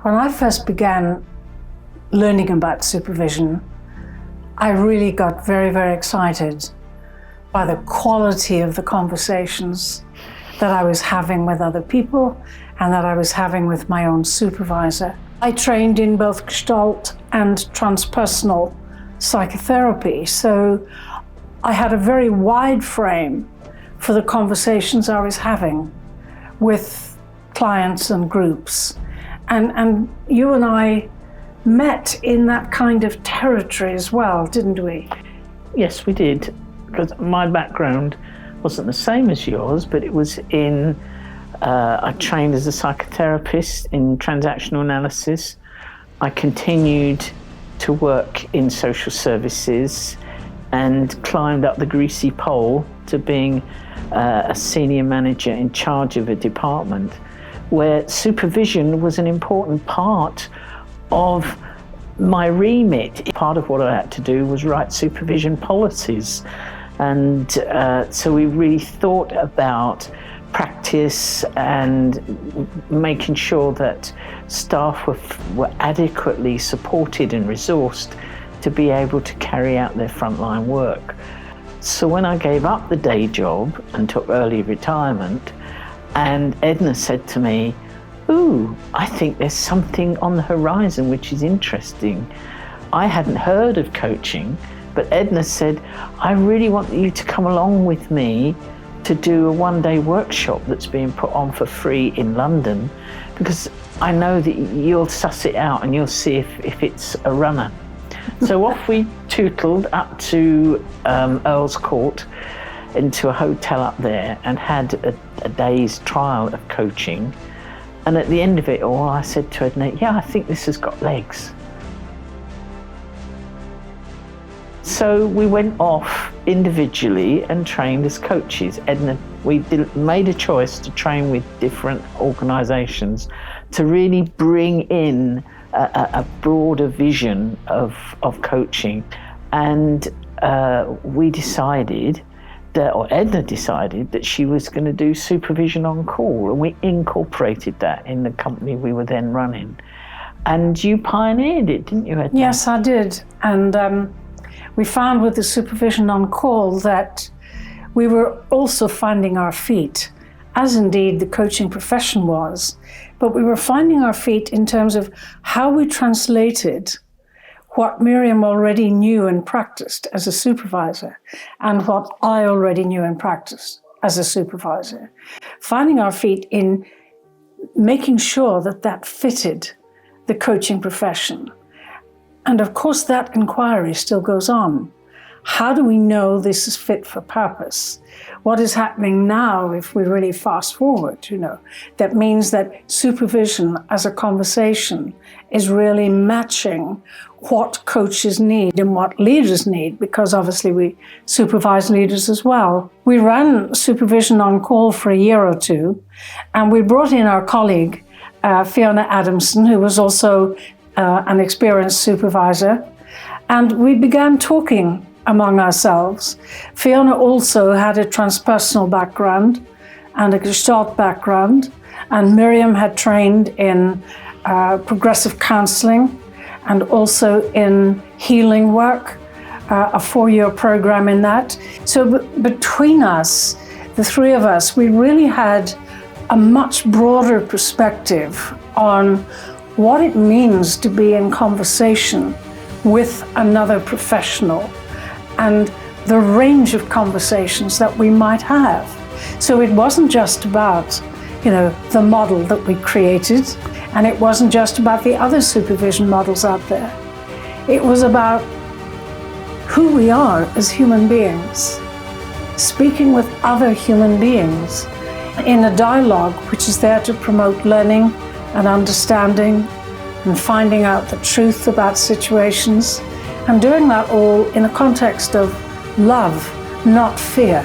When I first began learning about supervision, I really got very, very excited by the quality of the conversations that I was having with other people and that I was having with my own supervisor. I trained in both Gestalt and transpersonal psychotherapy, so I had a very wide frame for the conversations I was having with clients and groups. And you and I met in that kind of territory as well, didn't we? Yes, we did, because my background wasn't the same as yours, but it was in, I trained as a psychotherapist in transactional analysis. I continued to work in social services and climbed up the greasy pole to being a senior manager in charge of a department where supervision was an important part of my remit. Part of what I had to do was write supervision policies. And so we really thought about practice and making sure that staff were adequately supported and resourced to be able to carry out their frontline work. So when I gave up the day job and took early retirement, and Edna said to me, "Ooh, I think there's something on the horizon which is interesting." I hadn't heard of coaching, but Edna said, "I really want you to come along with me to do a one-day workshop that's being put on for free in London, because I know that you'll suss it out and you'll see if it's a runner." So off we tootled up to Earl's Court, into a hotel up there, and had a day's trial of coaching. And at the end of it all, I said to Edna, "Yeah, I think this has got legs." So we went off individually and trained as coaches. Edna, we made a choice to train with different organisations to really bring in a broader vision of coaching. And we decided that, or Edna decided, that she was going to do supervision on call, and we incorporated that in the company we were then running. And you pioneered it, didn't you, Edna? Yes, I did. And we found with the supervision on call that we were also finding our feet, as indeed the coaching profession was, but we were finding our feet in terms of how we translated what Miriam already knew and practiced as a supervisor and what I already knew and practiced as a supervisor. Finding our feet in making sure that that fitted the coaching profession. And of course, that inquiry still goes on. How do we know this is fit for purpose? What is happening now, if we really fast forward, that means that supervision as a conversation is really matching what coaches need and what leaders need, because obviously we supervise leaders as well. We ran supervision on call for a year or two, and we brought in our colleague, Fiona Adamson, who was also an experienced supervisor, and we began talking among ourselves. Fiona also had a transpersonal background and a Gestalt background, and Miriam had trained in progressive counseling and also in healing work, a 4-year program in that. So between us, the three of us, we really had a much broader perspective on what it means to be in conversation with another professional and the range of conversations that we might have. So it wasn't just about, the model that we created, and it wasn't just about the other supervision models out there. It was about who we are as human beings, speaking with other human beings in a dialogue which is there to promote learning and understanding and finding out the truth about situations, and doing that all in a context of love, not fear.